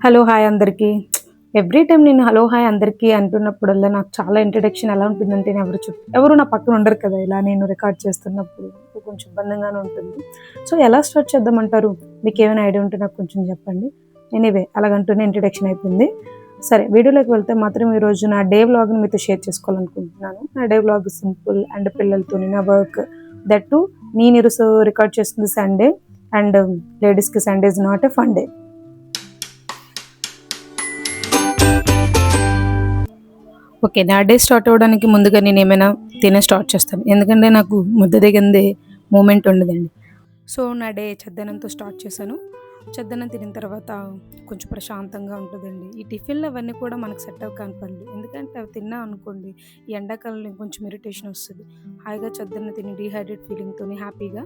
Hello hi అందరికీ. Every time నేను hello hi అందరికీ అంటున్నప్పుడల్లా నాకు చాలా ఇంట్రడక్షన్ ఎలా ఉంటుందంటే ఎవరు నా పక్కన ఉండరు కదా, ఇలా నేను రికార్డ్ చేస్తున్నప్పుడు కొంచెం ఇబ్బందిగానే ఉంటుంది. సో ఎలా స్టార్ట్ చేద్దామంటారు? మీకు ఏమైనా ఐడియా ఉంటే నాకు కొంచెం చెప్పండి. ఎనీవే అలాగంటూనే ఇంట్రడక్షన్ అయిపోయింది. సరే, వీడియోలోకి వెళ్తే మాత్రం ఈరోజు నా డే వ్లాగ్ని మీతో షేర్ చేసుకోవాలనుకుంటున్నాను. నా డే వ్లాగ్ సింపుల్ అండ్ పిల్లలతో నా వర్క్ దట్ టు నేను ఈరోజు రికార్డ్ చేస్తుంది సండే అండ్ లేడీస్కి Sunday is not a fun day. Okay, నా డే స్టార్ట్ అవ్వడానికి ముందుగా నేను ఏమైనా తినే స్టార్ట్ చేస్తాను, ఎందుకంటే నాకు ముద్ద దిగిందే మూమెంట్ ఉండదండి. సో నా డే చద్దనంతో స్టార్ట్ చేశాను. చద్దనం తినిన తర్వాత కొంచెం ప్రశాంతంగా ఉంటుందండి. ఈ టిఫిన్లు అవన్నీ కూడా మనకు సెట్ అవ్వ కాని పనులు, ఎందుకంటే అవి తిన్నా అనుకోండి ఈ ఎండాకాలంలో ఇంకొంచెం ఇరిటేషన్ వస్తుంది. హాయిగా చద్దన్నం తిని డీహైడ్రేట్ ఫీలింగ్తో హ్యాపీగా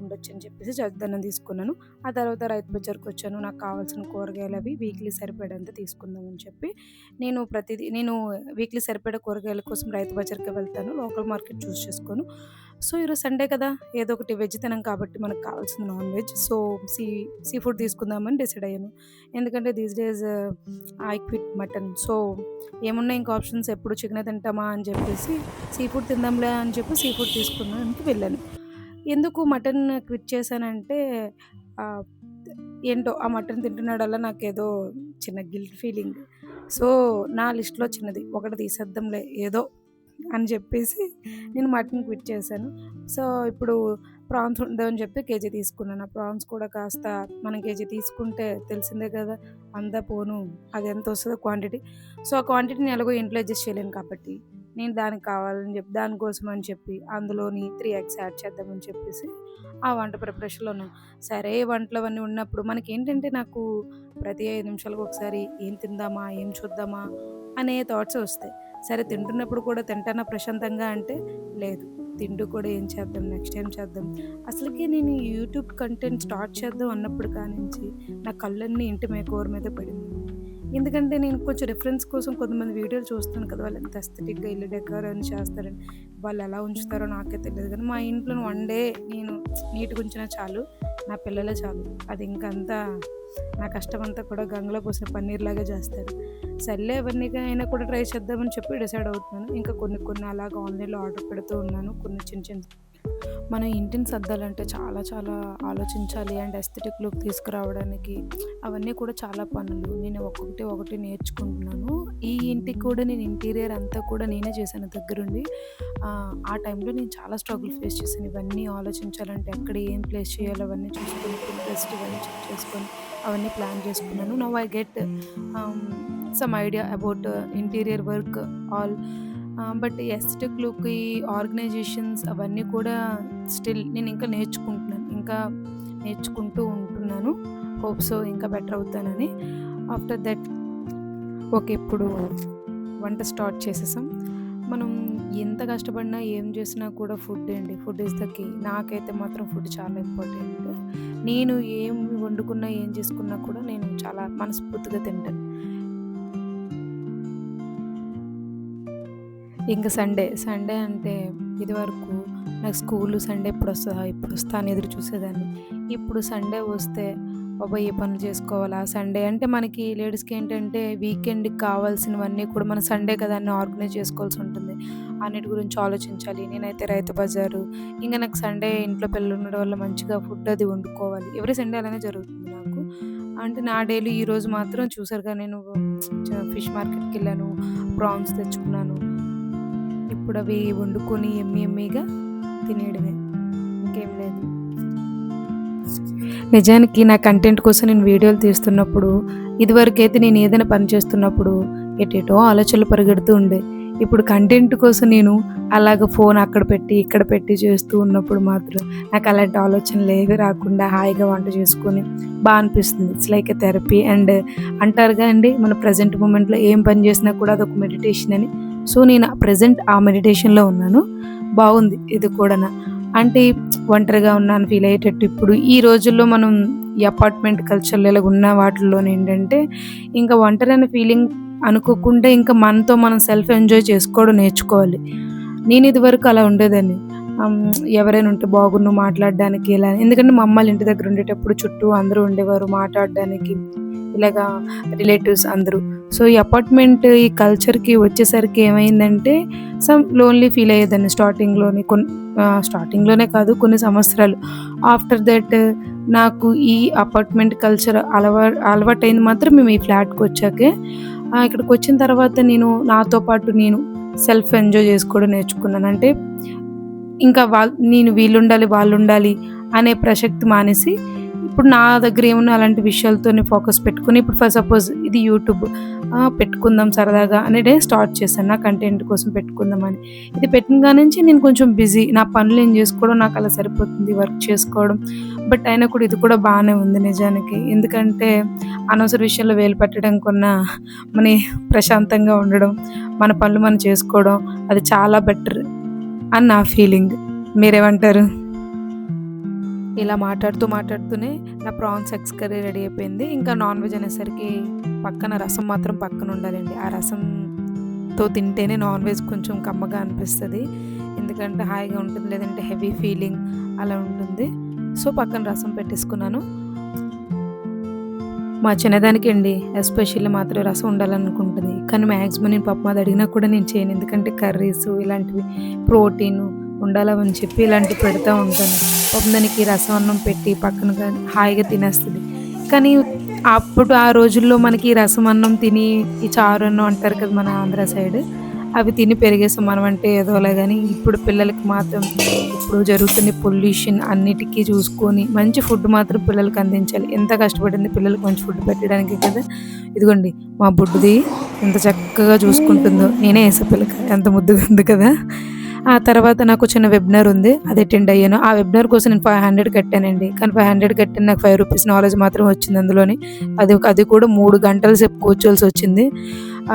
ఉండొచ్చు అని చెప్పేసి చద్దన్నం తీసుకున్నాను. ఆ తర్వాత రైతు బజార్కి వచ్చాను. నాకు కావాల్సిన కూరగాయలు అవి వీక్లీ సరిపడంత తీసుకుందామని చెప్పి నేను వీక్లీ సరిపడే కూరగాయల కోసం రైతు బజార్కి వెళ్తాను. లోకల్ మార్కెట్ చూస్ చేసుకోను. సో ఈరోజు సండే కదా, ఏదో ఒకటి వెజ్ తినం కాబట్టి మనకు కావాల్సింది non veg. So sea food తీసుకుందామని డిసైడ్ అయ్యాను. ఎందుకంటే these days I quit mutton. So ఏమున్నా ఇంకా ఆప్షన్స్, ఎప్పుడు చికెన్ తింటామా అని చెప్పేసి సీ ఫుడ్ తిందాంలే అని చెప్పి సీ ఫుడ్ తీసుకున్నానికి వెళ్ళాను. ఎందుకు మటన్ క్విట్ చేశానంటే ఏంటో ఆ మటన్ తింటున్నాడల్లా నాకేదో చిన్న గిల్ట్ ఫీలింగ్. సో నా లిస్ట్లో చిన్నది ఒకటి తీసేద్దాంలే ఏదో అని చెప్పేసి నేను మటన్ క్విట్ చేశాను. సో ఇప్పుడు ప్రాన్స్ ఉందని చెప్పి కేజీ తీసుకున్నాను. ఆ ప్రాన్స్ కూడా కాస్త మనం కేజీ తీసుకుంటే తెలిసిందే కదా, అందా పోను అది ఎంత వస్తుందో క్వాంటిటీ. సో ఆ క్వాంటిటీని ఎలాగో ఇంట్లో అడ్జస్ట్ చేయలేను కాబట్టి నేను దానికి కావాలని చెప్పి దానికోసం అని చెప్పి అందులోని 3 eggs యాడ్ చేద్దామని చెప్పేసి ఆ వంట ప్రిపరేషన్లో ఉన్నాను. సరే, వంటలు అవన్నీ ఉన్నప్పుడు మనకి ఏంటంటే నాకు ప్రతి 5 నిమిషాలకు ఒకసారి ఏం తిందామా ఏం చూద్దామా అనే థాట్స్ వస్తాయి. సరే, తింటున్నప్పుడు కూడా తింటానా ప్రశాంతంగా అంటే లేదు, తింటూ కూడా ఏం చేద్దాం, నెక్స్ట్ ఏం చేద్దాం. అసలుకి నేను యూట్యూబ్ కంటెంట్ స్టార్ట్ చేద్దాం అన్నప్పుడు కానించి నా కళ్ళన్నీ ఇంటి మేకోవర్ మీద పడింది. ఎందుకంటే నేను కొంచెం రిఫరెన్స్ కోసం కొంతమంది వీడియోలు చూస్తాను కదా, వాళ్ళు ఎంత ఎస్థెటిక్గా ఇల్లు డెకర్ అని చేస్తారని. వాళ్ళు ఎలా ఉంచుతారో నాకే తెలియదు, కానీ మా ఇంట్లో వన్ డే నేను నీట్గా ఉంచినా చాలు, నా పిల్లలే చాలు. అది ఇంకంతా నా కష్టమంతా కూడా గంగలో పోసిన పన్నీర్లాగా చేస్తారు. సర్లే, అవన్నీ అయినా కూడా ట్రై చేద్దామని చెప్పి డిసైడ్ అవుతున్నాను. ఇంకా కొన్ని అలాగా ఆన్లైన్లో ఆర్డర్ పెడుతూ ఉన్నాను. కొన్ని చిన్న మన ఇంటిని సర్దాలంటే చాలా చాలా ఆలోచించాలి అండ్ ఎస్థెటిక్ లుక్ తీసుకురావడానికి అవన్నీ కూడా చాలా పనులు. నేను ఒకటి నేర్చుకుంటున్నాను. ఈ ఇంటికి కూడా నేను ఇంటీరియర్ అంతా కూడా నేనే చేశాను దగ్గరుండి. ఆ టైంలో నేను చాలా స్ట్రగుల్ ఫేస్ చేశాను. ఇవన్నీ ఆలోచించాలంటే ఎక్కడ ఏం ప్లేస్ చేయాలో అవన్నీ చూసుకొని పింట్రెస్ట్ ఇవన్నీ చెక్ చేసుకొని అవన్నీ ప్లాన్ చేసుకున్నాను. Now I get some idea about interior work all. But aesthetic look, ఈ ఆర్గనైజేషన్స్ అవన్నీ కూడా స్టిల్ నేను ఇంకా నేర్చుకుంటూ ఉంటున్నాను. హోప్ సో ఇంకా బెటర్ అవుతానని. ఆఫ్టర్ దట్ ఓకే, ఇప్పుడు వంట స్టార్ట్ చేసేసాం. మనం ఎంత కష్టపడినా ఏం చేసినా కూడా ఫుడ్ ఈజ్ ద కీ. నాకైతే మాత్రం ఫుడ్ చాలా ఇంపార్టెంట్. నేను ఏం వండుకున్నా ఏం చేసుకున్నా కూడా నేను చాలా మనస్ఫూర్తిగా తింటాను. ఇంకా సండే అంటే ఇదివరకు నాకు స్కూలు సండే ఎప్పుడు వస్తా అని ఎదురు చూసేదాన్ని. ఇప్పుడు సండే వస్తే బాబా ఏ పనులు చేసుకోవాలా, సండే అంటే మనకి లేడీస్కి ఏంటంటే వీకెండ్కి కావాల్సినవన్నీ కూడా మన సండే కదా అన్నీ ఆర్గనైజ్ చేసుకోవాల్సి ఉంటుంది. అన్నిటి గురించి ఆలోచించాలి. నేనైతే రైతు బజారు, ఇంకా నాకు సండే ఇంట్లో పిల్లలు ఉండడం వల్ల మంచిగా ఫుడ్ అది వండుకోవాలి. ఎవరీ సండే అలానే జరుగుతుంది నాకు. అంటే నా డైలీ ఈరోజు మాత్రం చూసారుగా, నేను ఫిష్ మార్కెట్కి వెళ్ళాను, ప్రాన్స్ తెచ్చుకున్నాను. ఇప్పుడు అవి వండుకొని ఎమ్మీగా తినేయడమే, ఇంకేం లేదు. నిజానికి నా కంటెంట్ కోసం నేను వీడియోలు తీస్తున్నప్పుడు ఇదివరకైతే నేను ఏదైనా పని చేస్తున్నప్పుడు ఎటేటో ఆలోచనలు పరిగెడుతూ ఉండే. ఇప్పుడు కంటెంట్ కోసం నేను అలాగ ఫోన్ అక్కడ పెట్టి ఇక్కడ పెట్టి చేస్తూ ఉన్నప్పుడు మాత్రం నాకు అలాంటి ఆలోచనలు ఏవి రాకుండా హాయిగా వంట చేసుకొని బాగా అనిపిస్తుంది. It's like a therapy. And అంటారుగా అండి, మన ప్రజెంట్ మూమెంట్లో ఏం పని చేసినా కూడా అదొక మెడిటేషన్ అని. సో నేను ప్రజెంట్ ఆ మెడిటేషన్లో ఉన్నాను. బాగుంది ఇది కూడా. అంటే ఒంటరిగా ఉన్నాను ఫీల్ అయ్యేటట్టు. ఇప్పుడు ఈ రోజుల్లో మనం ఈ అపార్ట్మెంట్ కల్చర్లో ఇలా ఉన్న వాటిల్లో ఏంటంటే ఇంకా ఒంటరి అనే ఫీలింగ్ అనుకోకుండా ఇంకా మనతో మనం సెల్ఫ్ ఎంజాయ్ చేసుకోవడం నేర్చుకోవాలి. నేను ఇదివరకు అలా ఉండేదాన్ని. ఎవరైనా ఉంటే బాగున్ను మాట్లాడడానికి ఇలా, ఎందుకంటే మా అమ్మాళ్ళ ఇంటి దగ్గర ఉండేటప్పుడు చుట్టూ అందరూ ఉండేవారు మాట్లాడడానికి. ఇలాగా రిలేటివ్స్ అందరూ. సో, ఈ అపార్ట్మెంట్ ఈ కల్చర్‌కి వచ్చేసరికి ఏమైందంటే లోన్లీ ఫీల్ అయ్యేదాన్ని స్టార్టింగ్‌లోనే కాదు కొన్ని సంవత్సరాలు. ఆఫ్టర్ దట్ నాకు ఈ అపార్ట్మెంట్ కల్చర్ అలవాటయింది మాత్రం మేము ఈ ఫ్లాట్‌కొచ్చాకే. ఇక్కడికొచ్చిన తర్వాత నాతో పాటు నేను సెల్ఫ్ ఎంజాయ్ చేసుకోవడం నేర్చుకున్నాను. అంటే ఇంకా నేను వీళ్ళుండాలి, వాళ్ళుండాలి అనే ప్రసక్తి మానేసి, ఇప్పుడు నా దగ్గర ఏమున్నా అలాంటి విషయాలతోనే ఫోకస్ పెట్టుకొని, ఇప్పుడు ఫర్ సపోజ్ ఇది యూట్యూబ్ పెట్టుకుందాం సరదాగా అనేదే స్టార్ట్ చేశాను. నా కంటెంట్ కోసం పెట్టుకుందామని. ఇది పెట్టిన కాడ్నుంచి నేను కొంచెం బిజీ. నా పనులు నేను చేసుకోవడం నాకు అలా సరిపోతుంది. వర్క్ చేసుకోవడం. బట్ అయినా కూడా ఇది కూడా బానే ఉంది నిజానికి. ఎందుకంటే అనవసర విషయాల్లో వేలు పెట్టడం కన్నా ప్రశాంతంగా ఉండడం, మన పనులు మనం చేసుకోవడం అది చాలా బెటర్ అని నా ఫీలింగ్. మీరేమంటారు? ఇలా మాట్లాడుతూనే నా ప్రాన్స్ ఎగ్స్ కర్రీ రెడీ అయిపోయింది. ఇంకా నాన్ వెజ్ అనేసరికి పక్కన రసం మాత్రం పక్కన ఉండాలండి. ఆ రసంతో తింటేనే నాన్ వెజ్ కొంచెం కమ్మగా అనిపిస్తది. ఎందుకంటే హాయిగా ఉంటుంది. లేదంటే హెవీ ఫీలింగ్ అలా ఉంటుంది. సో, పక్కన రసం పెట్టేసుకున్నాను. మా చిన్నదానికి అండి ఎస్పెషల్లీ మాత్రం రసం ఉండాలనుకుంటుంది. కానీ మ్యాక్సిమం నేను పప్పు మాది అడిగినా కూడా నేను చేయను. ఎందుకంటే కర్రీస్ ఇలాంటివి ప్రోటీను ఉండాలని చెప్పి ఇలాంటివి పెడతా ఉంటాను. పాపం దానికి రసం అన్నం పెట్టి పక్కన హాయిగా తినేస్తది. కానీ అప్పుడు ఆ రోజుల్లో మనకి రసం అన్నం తిని ఈ చారు అన్నం అంటారు కదా మన ఆంధ్ర సైడ్. అవి తిని పెరిగేసాం. మనం అంటే ఏదోలా గానీ ఇప్పుడు పిల్లలకి మాత్రం ఇప్పుడు జరుగుతున్న పొల్యూషన్ అన్నిటికీ చూసుకొని మంచి ఫుడ్ మాత్రం పిల్లలకి అందించాలి. ఎంత కష్టపడింది పిల్లలకి మంచి ఫుడ్ పెట్టడానికే కదా! ఇదిగోండి మా బుడ్డిది ఎంత చక్కగా చూసుకుంటుందో. నేనే ఏసా పిల్లకి. ఎంత ముద్దుగా ఉంది కదా! ఆ తర్వాత నాకు చిన్న వెబినార్ ఉంది. అది అటెండ్ అయ్యాను. ఆ వెబినార్ కోసం నేను 500 కట్టానండి. కానీ 500 కట్టిన నాకు ₹5 నాలెడ్జ్ మాత్రం వచ్చింది అందులోని. అది కూడా 3 గంటల సేపు కూర్చోవాల్సొచ్చింది.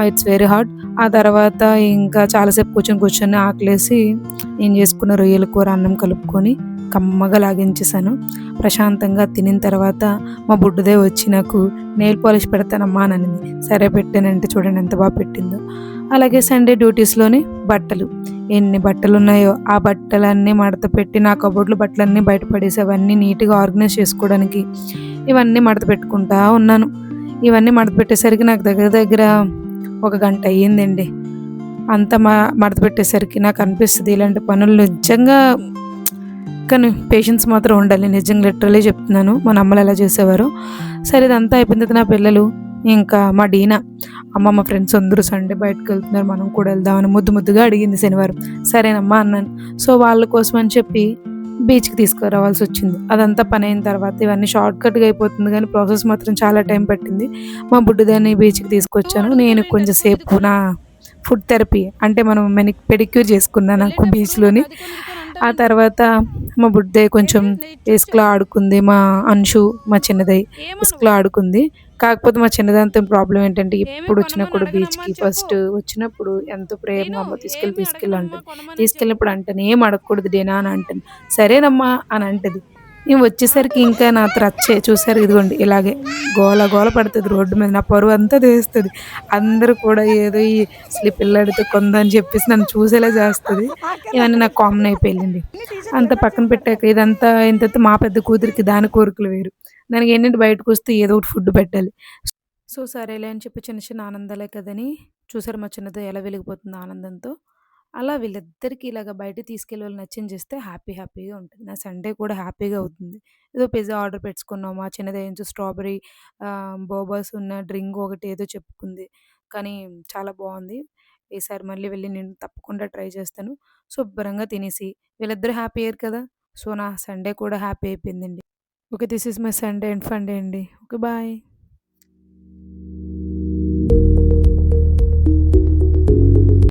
It's very hard. ఆ తర్వాత ఇంకా చాలాసేపు కూర్చొని ఆకలేసి నేను చేసుకున్న రొయ్యల కూర అన్నం కలుపుకొని కమ్మగా లాగించేసాను. ప్రశాంతంగా తినిన తర్వాత మా బుడ్డదే వచ్చి నాకు నెయిల్ పాలిష్ పెడతానమ్మా అని అనింది. సరే పెట్టానంటే చూడండి ఎంత బాగా పెట్టిందో. అలాగే సండే డ్యూటీస్‌లోని బట్టలు. ఎన్ని బట్టలున్నాయో ఆ బట్టలన్నీ మడత పెట్టి నా కబోర్డ్‌లో బట్టలన్నీ బయట పడేసి అవన్నీ నీట్‌గా ఆర్గనైజ్ చేసుకోవడానికి ఇవన్నీ మడత పెట్టుకుంటా ఉన్నాను. ఇవన్నీ మడత పెట్టేసరికి నాకు దగ్గర దగ్గర ఒక గంట అయ్యిందండి. అంతా మడత పెట్టేసరికి నాకు అనిపిస్తది ఇలాంటి పనులు నిజంగా కానీ పేషెన్స్ మాత్రం ఉండాలి. నిజంగా లిటరల్లీ చెప్తున్నాను. మన అమ్మలు ఎలా చేసేవారో. సరే ఇదంతా అయిపోయిన తర్వాత నా పిల్లలు ఇంకా మా డీనా అమ్మ మా ఫ్రెండ్స్ అందరూ సండే బయటకెళ్తున్నారు మనం కూడా వెళ్దామని ముద్దుగా అడిగింది శనివారం. సరేనమ్మా అన్నాను. సో, వాళ్ళ కోసం అని చెప్పి బీచ్‌కి తీసుకురావాల్సొచ్చింది. అదంతా పనయిన తర్వాత ఇవన్నీ షార్ట్‌కట్‌గా అయిపోతుంది గానీ ప్రాసెస్ మాత్రం చాలా టైం పట్టింది. మా బుడ్డిదాన్ని బీచ్‌కి తీసుకొచ్చాను. నేను కొంచెం సేపు నా ఫుడ్ థెరపీ అంటే మనం పెడిక్యూర్ చేసుకున్నా నాకు బీచ్‌లోని. ఆ తర్వాత మా బుడ్డే కొంచెం ఇసుకలో ఆడుకుంది. మా అన్షు మా చిన్నదై ఇసుకలో ఆడుకుంది. కాకపోతే మా చిన్నదానితో ప్రాబ్లమ్ ఏంటంటే ఎప్పుడు వచ్చినా కూడా బీచ్‌కి ఫస్ట్ వచ్చినప్పుడు ఎంతో ప్రేమగా అమ్మ తీసుకెళ్ళు అంటది. తీసుకెళ్ళినప్పుడు అంటాను "ఏం అడగకూడదు డీనా" అని అంటాను. సరేనమ్మా అని అంటది. నేను వచ్చేసరికి ఇంకా నాతో రచ్చే. చూసారు ఇదిగోండి ఇలాగే గోల పడతది రోడ్డు మీద. నా పరువంతా తీస్తది. అందరూ కూడా ఏదో అసలు ఈ పిల్లాడితో కొందని చెప్పేసి నన్ను చూసేలా చేస్తది. ఇవన్నీ నాకు కామన్ అయిపోయిందండి. అంతా పక్కన పెట్టాక ఇదంతా అయిన తర్వాత మా పెద్ద కూతురికి దాని కోరికలు వేరు. దానికేంటంటే బయటకొస్తే ఏదో ఒకటి ఫుడ్ పెట్టాలి. సో, సరేలే అని చెప్పి చిన్న చిన్న ఆనందాలే కదని చూసారా మా చిన్నది ఎలా వెలిగిపోతుందో ఆనందంతో. అలా వీళ్ళిద్దరికీ ఇలాగ బయటకి తీసుకెళ్ళి వాళ్ళు నచ్చింది చేస్తే హ్యాపీగా ఉంటది. నా సండే కూడా హ్యాపీగా అవుతుంది. ఏదో పిజ్జా ఆర్డర్ పెట్టుకున్నాం. మా చిన్నదేంచో స్ట్రాబెర్రీ బోబాస్ ఉన్న డ్రింక్ ఒకటి ఏదో చెప్పుకుంది. కానీ చాలా బావుంది. ఈసారి మళ్ళీ వెళ్ళి నేను తప్పకుండా ట్రై చేస్తాను. శుభ్రంగా తినేసి వీళ్ళిద్దరూ హ్యాపీ అయ్యారు కదా! సో, నా సండే కూడా హ్యాపీ అయిపోయిందండి. Okay. This is my Sunday and fun day అండి. ఓకే. బాయ్.